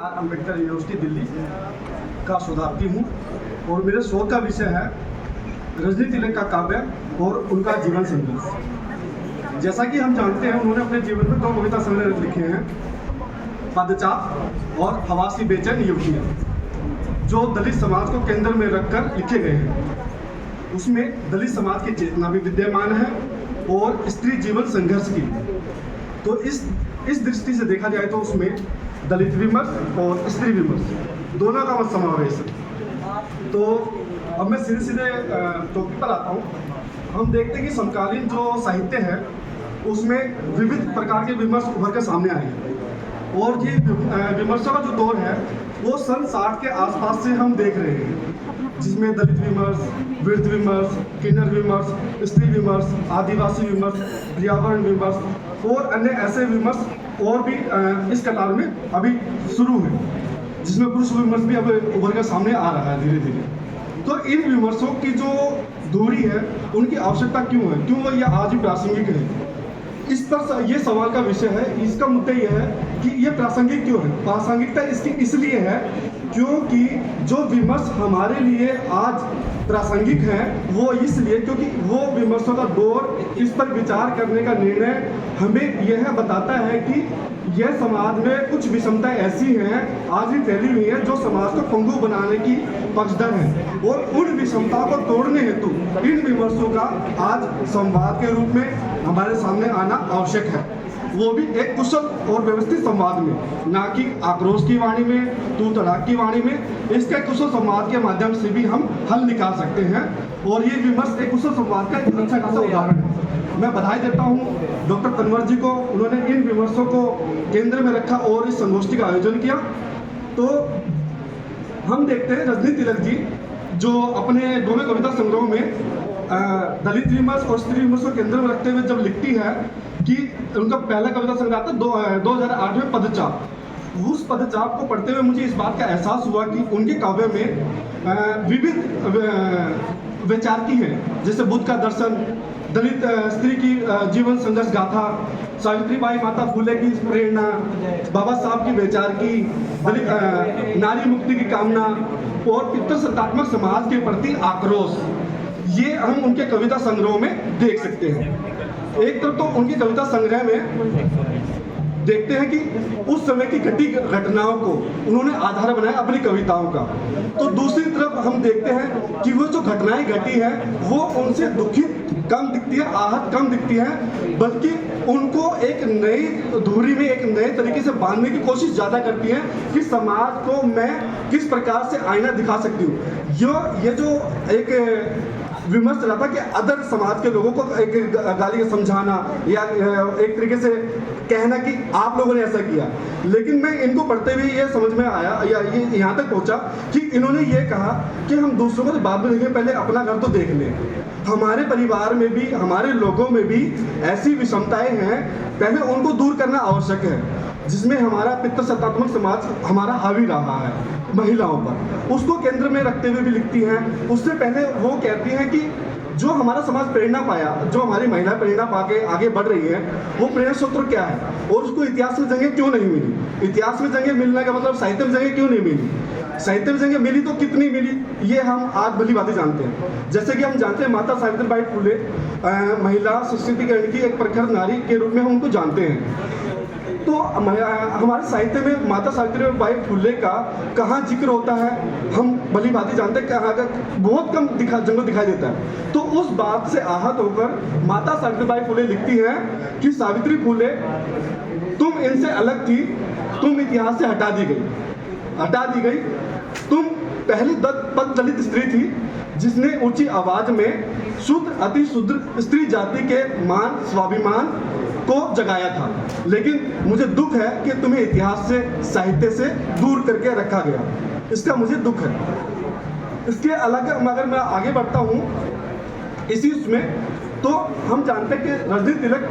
Ambedkar university Delhi का शोधार्थी हूँ और मेरे शोध का विषय है रजनी तिलक का काव्य और उनका जीवन संघर्ष। जैसा कि हम जानते हैं, उन्होंने अपने जीवन में 2 कविता संग्रह लिखे हैं, पदचाप और हवासी बेचैन युवतियाँ, जो दलित समाज को केंद्र में रखकर लिखे गए हैं। उसमें दलित समाज की चेतना भी विद्यमान है और स्त्री जीवन संघर्ष की। तो इस दृष्टि से देखा जाए तो उसमें दलित विमर्श और स्त्री विमर्श दोनों का समावेश है। तो अब मैं सीधे सीधे टॉपिक पर आता हूँ। हम देखते हैं कि समकालीन जो साहित्य है उसमें विविध प्रकार के विमर्श उभर कर सामने आए हैं और ये विमर्शों का जो दौर है वो सन 60 के आसपास से हम देख रहे हैं, जिसमें दलित विमर्श, वृद्ध विमर्श, किन्नर विमर्श, स्त्री विमर्श, आदिवासी विमर्श, पर्यावरण विमर्श और अन्य ऐसे विमर्श और भी इस कतार में अभी शुरू है, जिसमें पुरुष विमर्श भी अब उभर कर सामने आ रहा है धीरे धीरे। तो इन विमर्शों की जो दूरी है, उनकी आवश्यकता क्यों है, क्यों यह आज भी प्रासंगिक है, इस पर ये सवाल का विषय है। इसका मुद्दा यह है कि ये प्रासंगिक क्यों है। प्रासंगिकता इसकी इसलिए है क्योंकि जो विमर्श हमारे लिए आज प्रासंगिक है वो इसलिए क्योंकि वो विमर्शों का दौर, इस पर विचार करने का निर्णय हमें यह बताता है कि यह समाज में कुछ विषमताएं ऐसी हैं, आज भी फैली हुई हैं, जो समाज को पंगु बनाने की पक्षधर है और उन विषमताओं को तोड़ने हेतु इन विमर्शों का आज संवाद के रूप में हमारे सामने आना आवश्यक है, वो भी एक कुशल और व्यवस्थित संवाद में, ना कि आक्रोश की वाणी में, तू तड़ाक की वाणी में। इसके कुशल संवाद के माध्यम से भी हम हल निकाल सकते हैं और ये विमर्श एक कुशल संवाद का एक अच्छा खासा उदाहरण है। मैं बधाई देता हूँ डॉक्टर तनवर जी को, उन्होंने इन विमर्शों को केंद्र में रखा और इस संगोष्ठी का आयोजन किया। तो हम देखते हैं रजनी तिलक जी जो अपने दोनों कविता संग्रहों में दलित विमर्श और स्त्री विमर्श को केंद्र में रखते हुए जब लिखती है कि उनका पहला कविता संग्रह था 2008 में पदचाप। उस पदचाप को पढ़ते हुए मुझे इस बात का एहसास हुआ कि उनके काव्य में विविध विचार की है, जैसे बुद्ध का दर्शन, दलित स्त्री की जीवन संघर्ष गाथा, सावित्रीबाई माता फुले की प्रेरणा, बाबा साहब की विचार की, दलित नारी मुक्ति की कामना और पितृसत्तात्मक समाज के प्रति आक्रोश, ये हम उनके कविता संग्रहों में देख सकते हैं। एक तरफ तो उनकी कविता संग्रह में देखते हैं कि उस समय की घटी घटनाओं को उन्होंने आधार बनाया अपनी कविताओं का, तो दूसरी तरफ हम देखते हैं कि वो जो घटनाएं घटी है वो उनसे दुखित कम दिखती है, आहत कम दिखती है, बल्कि उनको एक नई धुरी में, एक नए तरीके से बांधने की कोशिश ज़्यादा करती है कि समाज को मैं किस प्रकार से आईना दिखा सकती हूँ। ये जो एक विमर्श चला था कि अदर समाज के लोगों को एक गाली समझाना या एक तरीके से कहना कि आप लोगों ने ऐसा किया, लेकिन मैं इनको पढ़ते हुए ये समझ में आया या ये यहाँ तक पहुँचा कि इन्होंने ये कहा कि हम दूसरों को तो बाद में देखें, पहले अपना घर तो देख लें। हमारे परिवार में भी, हमारे लोगों में भी ऐसी विषमताएं हैं, पहले उनको दूर करना आवश्यक है, जिसमें हमारा पितृसत्तात्मक समाज हमारा हावी रहा है महिलाओं पर, उसको केंद्र में रखते हुए भी लिखती हैं। उससे पहले वो कहती हैं कि जो हमारा समाज प्रेरणा पाया, जो हमारी महिला प्रेरणा पाके आगे बढ़ रही है, वो प्रेरणा सूत्र क्या है और उसको इतिहास में जगह क्यों नहीं मिली। इतिहास में जगह मिलने का मतलब साहित्य में जगह क्यों नहीं मिली, साहित्य में जगह मिली तो कितनी मिली, ये हम आज भली बातें जानते हैं। जैसे कि हम जानते हैं माता सावित्रीबाई फुले महिला सशक्तिकरण की एक प्रखर नारी के रूप में हम उनको जानते हैं। तो हमारे साहित्य में माता सावित्रीबाई फुले का कहाँ जिक्र होता है हम भली भांति जानते हैं, कहाँ का बहुत कम जंगल दिखाई देता है। तो उस बात से आहत होकर माता सावित्रीबाई फुले लिखती हैं कि सावित्री फुले तुम इनसे अलग थी, तुम इतिहास से हटा दी गई, तुम पहली पद दलित स्त्री थी जिसने ऊंची आवाज में शुद्ध अति शुद्ध स्त्री जाति के मान स्वाभिमान को जगाया था, लेकिन मुझे दुख है कि तुम्हें इतिहास से, साहित्य से दूर करके रखा गया, इसका मुझे दुख है। इसके अलग अगर मैं आगे बढ़ता हूँ इसी उसमें, तो हम जानते हैं कि रजनी तिलक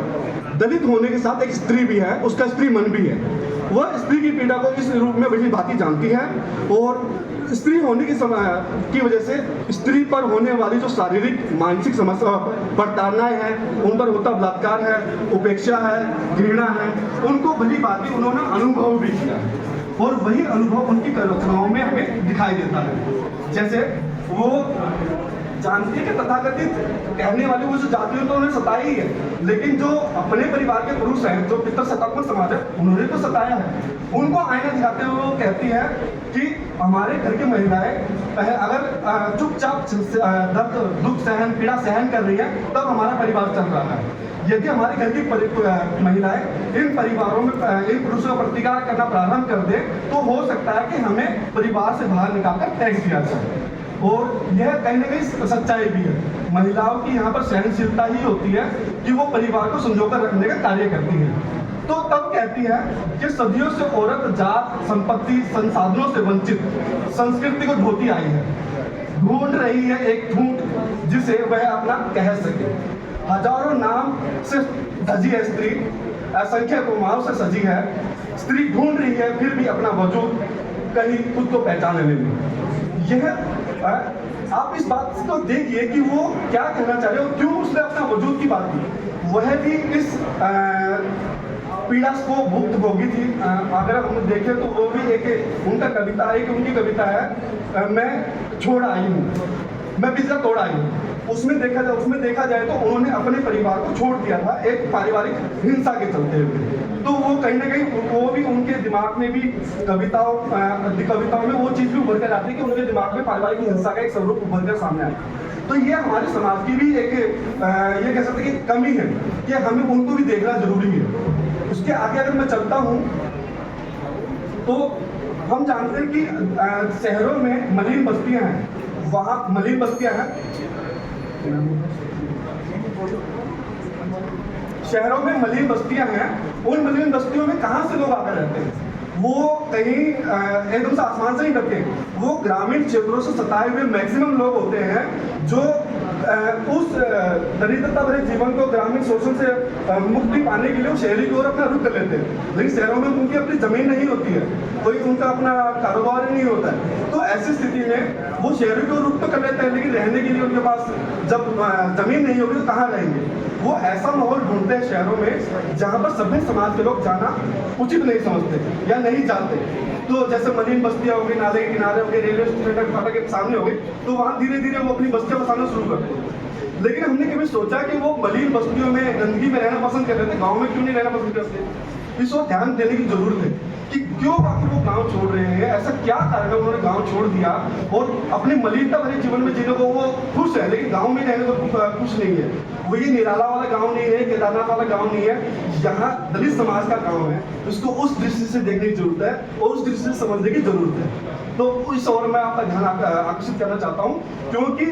दलित होने के साथ एक स्त्री भी है, उसका स्त्री मन भी है। वह स्त्री की पीड़ा को इस रूप में बड़ी भांति जानती है और स्त्री होने की वजह से स्त्री पर होने वाली जो शारीरिक मानसिक समस्या प्रताड़नाएं हैं, उन पर होता बलात्कार है, उपेक्षा है, घृणा है, उनको भली भांति उन्होंने अनुभव भी किया है। और वही अनुभव उनकी रचनाओं में हमें दिखाई देता है। जैसे वो जानती है कि तथाकथित कहने वाली वो जो जातियों तो उन्हें सताई ही है, लेकिन जो अपने परिवार के पुरुष हैं, जो पितृसत्तात्मक समाज है, उन्होंने तो सताया है। उनको आईना दिखाते हुए वो कहती है कि हमारे घर की महिलाएं अगर चुपचाप दर्द दुख सहन पीड़ा सहन कर रही है, तब हमारा परिवार चल रहा है। यदि हमारे घर की महिलाएं इन परिवारों में इन पुरुषों का प्रतिकार करना प्रारंभ कर दे, तो हो सकता है कि हमें परिवार से बाहर निकालकर फेंक दिया जाए। और यह कहीं ना कहीं सच्चाई भी है। महिलाओं की यहाँ पर सहनशीलता ही होती है कि वो परिवार को संजोकर रखने का कार्य करती है। तो तब कहती है कि सदियों से औरत जात संपत्ति संसाधनों से वंचित संस्कृति को ढोती आई है, ढूंढ रही है एक ढूंढ जिसे वह अपना कह सके। हजारों नाम से धजी है स्त्री, असंख्य उपमाओं से सजी है स्त्री, ढूंढ रही है फिर भी अपना वजूद कहीं खुद को पहचानने में। यह आप इस बात को देखिए कि वो क्या कहना चाह रहे हो, क्यों उसने अपना वजूद की बात की। वह भी इस पीड़ा को भुगतभोगी थी। अगर हम देखें तो वो भी एक उनका कविता है, उनकी कविता है मैं छोड़ आई हूँ, मैं पिछला तोड़ आई हूँ। उसमें देखा जाए तो उन्होंने अपने परिवार को छोड़ दिया था एक पारिवारिक हिंसा के चलते हुए। तो वो कहीं ना कहीं वो भी उनके दिमाग में भी कविताओं में वो चीज़ भी उभर कर आती है कि उनके दिमाग में पारिवारिक हिंसा का एक स्वरूप उभर कर सामने आता। तो ये हमारे समाज की भी एक ये कह सकते हैं कि कमी है कि हमें उनको भी देखना जरूरी है। उसके आगे अगर मैं चलता हूँ तो हम जानते हैं कि शहरों में मलिन बस्तियां हैं, वहाँ मलिन बस्तियां हैं, शहरों में मलिन बस्तियां हैं। उन मलिन बस्तियों में कहाँ से लोग आकर रहते हैं? वो कहीं एकदम से आसमान से नहीं करते, वो ग्रामीण क्षेत्रों से सताए हुए मैक्सिमम लोग होते हैं जो उस दरिद्रता भरे जीवन को ग्रामीण शोषण से मुक्ति पाने के लिए शहरी की ओर अपना रुख कर लेते हैं। लेकिन शहरों में उनकी अपनी जमीन नहीं होती है, कोई उनका अपना कारोबार नहीं होता है। तो ऐसी स्थिति में वो शहरों की ओर रुख तो कर लेते हैं, लेकिन रहने के लिए उनके पास जब जमीन नहीं होगी तो कहाँ रहेंगे? वो ऐसा माहौल ढूंढते हैं शहरों में जहाँ पर सभ्य समाज के लोग जाना उचित नहीं समझते या नहीं जाते। तो जैसे मलिन बस्तियां हो गई, नाले के किनारे हो गए, रेलवे स्टेशन फाटक के सामने हो गई, तो वहाँ धीरे धीरे वो अपनी बस्तियां बसाना शुरू करते हैं। लेकिन हमने कभी सोचा कि वो मलिन बस्तियों में गंदगी में रहना पसंद कर रहे थे, गाँव में क्यों नहीं रहना पसंद करते? इस ओर ध्यान देने की जरूरत है कि क्यों आखिर वो गांव छोड़ रहे हैं, ऐसा क्या कारण है उन्होंने गांव छोड़ दिया और अपने मलिनता भरे जीवन में जीने को वो खुश है, लेकिन गांव में रहने को खुश नहीं है। वो ये निराला वाला गांव नहीं है, केदारनाथ वाला गांव नहीं है, यहाँ दलित समाज का गांव है। उसको उस दृष्टि से देखने की जरूरत है और उस दृष्टि से समझने की जरूरत है। तो इस ओर मैं आपका ध्यान आकर्षित करना चाहता हूँ, क्योंकि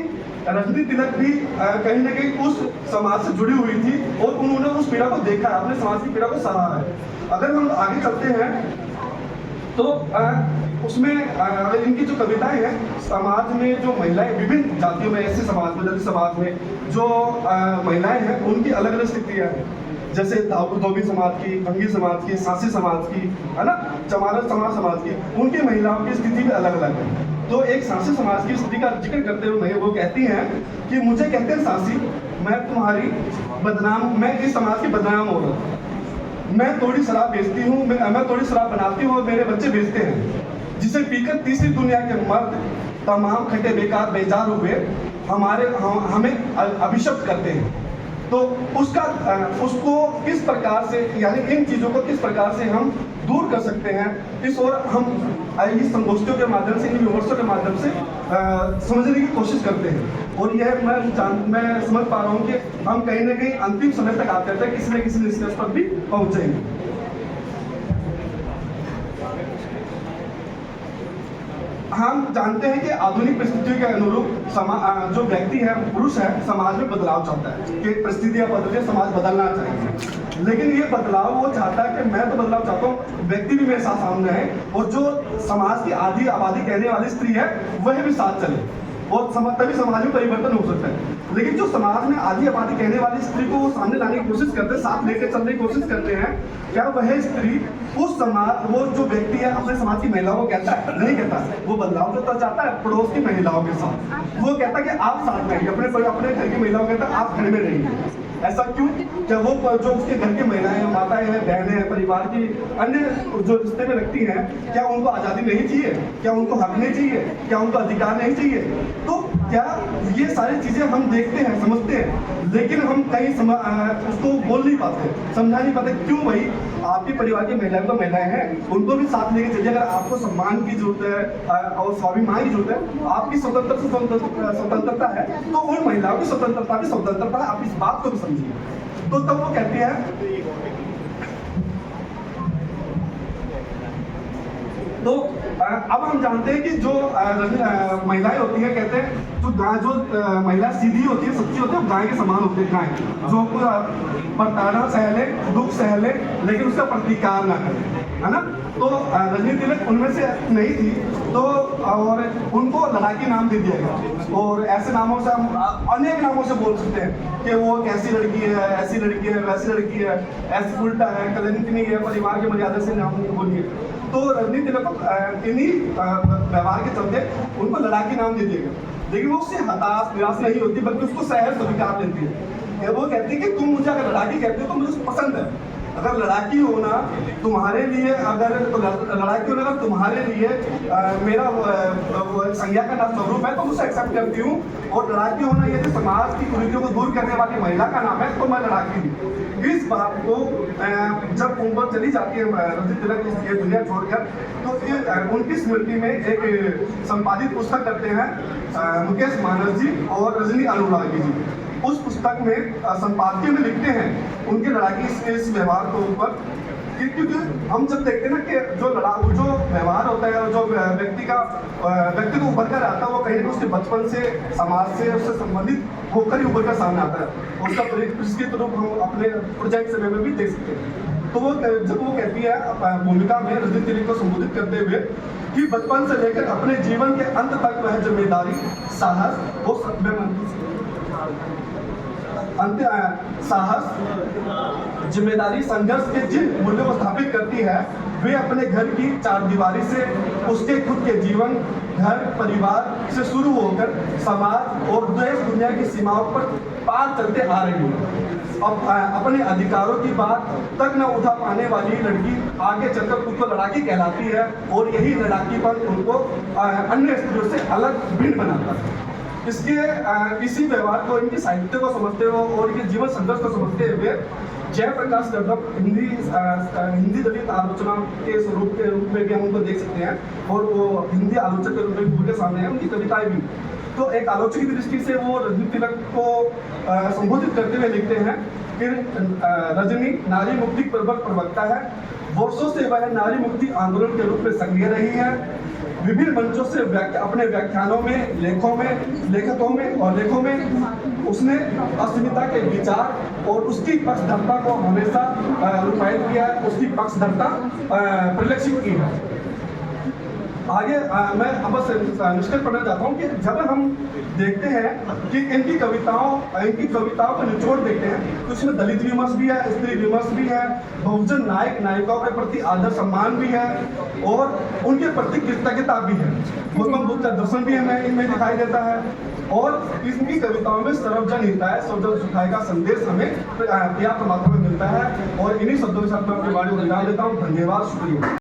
रजनी तिलक भी कहीं ना कहीं उस समाज से जुड़ी हुई थी और उन्होंने उस पीड़ा को देखा है, अपने समाज की पीड़ा को सराहा है। अगर हम आगे चलते हैं तो उसमें अगर इनकी जो कविताएं हैं, समाज में जो महिलाएं विभिन्न जातियों में, ऐसे समाज में, दलित समाज में जो महिलाएं हैं उनकी अलग अलग स्थितियां हैं। जैसे धोबी समाज की, भंगी समाज की, सांसी समाज की, है ना, चमार समाज की, उनकी महिलाओं की स्थिति भी अलग अलग है। तो एक सांसी समाज की स्थिति का जिक्र करते हुए वो कहती हैं कि मुझे कहते हैं सांसी, मैं तुम्हारी बदनाम, मैं इस समाज की बदनाम औरत, मैं थोड़ी शराब बेचती हूँ, मैं थोड़ी शराब बनाती हूँ और मेरे बच्चे बेचते हैं, जिसे पीकर तीसरी दुनिया के मर्द तमाम खटे बेकार बेजार हुए हमें अभिशप्त करते हैं। तो उसको किस प्रकार से, यानी इन चीज़ों को किस प्रकार से हम दूर कर सकते हैं, इस और हम इस संगोष्ठियों के माध्यम से, इन विमर्शों के माध्यम से समझने की कोशिश करते हैं। और यह मैं समझ पा रहा हूँ कि हम कहीं ना कहीं अंतिम समय तक आते हैं, किसी न किसी निष्कर्ष पर भी पहुँचेंगे। हम जानते हैं कि आधुनिक परिस्थितियों के अनुरूप जो व्यक्ति है, पुरुष है, समाज में बदलाव चाहता है कि परिस्थितियां बदल के समाज बदलना चाहिए। लेकिन ये बदलाव वो चाहता है कि मैं तो बदलाव चाहता हूँ, व्यक्ति भी मेरे साथ सामने है और जो समाज की आधी आबादी कहने वाली स्त्री है वह भी साथ चले और तभी समाज में परिवर्तन हो सकता है। लेकिन जो समाज में आधी आबादी कहने वाली स्त्री को वो सामने लाने की कोशिश करते हैं, साथ लेकर चलने की कोशिश करते हैं, क्या वह स्त्री उस समाज, वो जो व्यक्ति है अपने समाज की महिलाओं को कहता है? नहीं कहता। वो बदलाव तो चाहता है पड़ोस की महिलाओं के साथ, वो कहता है कि आप साथ रहेंगे, अपने घर की महिलाओं को कहता है आप घर में रहेंगे। ऐसा क्यों? क्या वो जो उसके घर की महिलाएं हैं, माताएं हैं, बहनें हैं, परिवार की अन्य जो रिश्ते में रखती हैं, क्या उनको आज़ादी नहीं चाहिए? क्या उनको हक नहीं चाहिए? क्या उनको अधिकार नहीं चाहिए? तो क्या ये सारी चीज़ें हम देखते हैं, समझते हैं, लेकिन हम कहीं उसको बोल नहीं पाते, समझा नहीं पाते। क्यों भाई? आपके परिवार की महिलाएं तो महिलाएं हैं, उनको भी साथ लेके चलिए। अगर आपको सम्मान की जरूरत है और स्वाभिमान की जरूरत है, आपकी स्वतंत्रता है, तो उन महिलाओं की स्वतंत्रता भी स्वतंत्रता है। आप इस बात को भी समझिए। तो तब वो कहती है, तो अब हम जानते हैं कि जो महिलाएं होती हैं, कहते हैं जो महिला सीधी होती है, सच्ची होती है, गाय के समान होती है। गाय जो प्रताड़ना सह ले, दुख सह ले, लेकिन उसका प्रतिकार ना करे, है ना। तो रजनी तिलक उनमें से नहीं थी, तो और उनको लड़ाकी नाम दे दिया गया। और ऐसे नामों से हम अनेक नामों से बोल सकते हैं कि वो कैसी लड़की है, ऐसी लड़की है, वैसी लड़की है, ऐसी उल्टा है, कलंकिनी है, परिवार की मर्यादा से नाम बोलिए। तो रजनी तिलक को इन्हीं व्यवहार के चलते उनको लड़ाकी नाम दे दिया गया। लेकिन वो उससे हताश निराश नहीं होती, बल्कि उसको सहज स्वीकार लेती है। वो कहती है कि तुम मुझे अगर लड़ाकी कहते हो तो मुझे पसंद है। अगर लड़ाकी होना तुम्हारे लिए, लड़ाकी होना अगर तुम्हारे लिए मेरा संज्ञा का नाम स्वरूप है, तो मुझे एक्सेप्ट करती हूँ। और लड़ाकी होना यदि समाज की कुरीतियों को दूर करने वाली महिला का नाम है, तो मैं लड़ाकी हूँ। इस बात को जब उम्र चली जाती है रजनी तिलक ये दुनिया छोड़कर, तो उनकी स्मृति में एक संपादित पुस्तक करते हैं मुकेश मानस जी और रजनी अनुरागी जी। उस पुस्तक में संपादकीय में लिखते हैं उनके लड़ाकी के इस व्यवहार के ऊपर, क्योंकि हम जब देखते हैं ना कि जो व्यवहार होता है, जो व्यक्ति को उभर कर आता है, वो कहीं ना उसके बचपन से, समाज से, उससे संबंधित होकर ही उभर कर सामने आता है। उसका परिष्कृत रूप हम अपने प्रोजेक्ट समय में भी देख सकते हैं। तो वो जब वो कहती है भूमिका में रजनी तिलक को संबोधित करते हुए कि बचपन से लेकर अपने जीवन के अंत तक वह जिम्मेदारी, साहस जिम्मेदारी, संघर्ष के जिन मूल्यों को स्थापित करती है, वे अपने घर की चारदीवारी से उसके खुद के जीवन, घर परिवार से शुरू होकर समाज और देश दुनिया की सीमाओं पर पार चलते आ रही है। अब अपने अधिकारों की बात तक न उठा पाने वाली लड़की आगे चलकर खुद को लड़ाकी कहलाती है, और यही लड़ाकीपन उनको अन्य स्त्रियों से अलग भिन्न बनाता है। इसी व्यवहार को, इनके साहित्य को समझते हुए और इनके जीवन संघर्ष को समझते हुए जयप्रकाश दर्पण हिंदी दलित आलोचना के स्वरूप के रूप में भी हम उनको देख सकते हैं, और वो हिंदी आलोचक के रूप में उनके सामने है, उनकी कविताएं भी। तो एक आलोचक की दृष्टि से वो रजनी तिलक को संबोधित करते हुए लिखते हैं कि रजनी नारी मुक्ति प्रवक्ता है, वर्षों से वह नारी मुक्ति आंदोलन के रूप में सक्रिय रही है। विभिन्न मंचों से अपने व्याख्यानों में, लेखों में उसने अस्मिता के विचार और उसकी पक्षधरता को हमेशा रूपायित किया है, उसकी पक्षधरता परिलक्षित की है। आगे मैं अब बस निष्कर्ष पढ़ना चाहता हूँ कि जब हम देखते हैं कि इनकी कविताओं का निचोड़ देखते हैं, तो इसमें दलित विमर्श भी है, स्त्री विमर्श भी है, बहुजन नायक नायिकाओं के प्रति आदर सम्मान भी है, और उनके प्रति कृतज्ञता भी है। गौतम बुद्ध का दर्शन भी हमें इनमें दिखाई देता है, और इनकी कविताओं में सर्वजन हिताय सर्वजन सुखाय का संदेश हमें पर्याप्त मात्रा में मिलता है। और इन्हीं शब्दों के साथ मैं अपनी वाणी को विराम देता हूँ। धन्यवाद, शुक्रिया।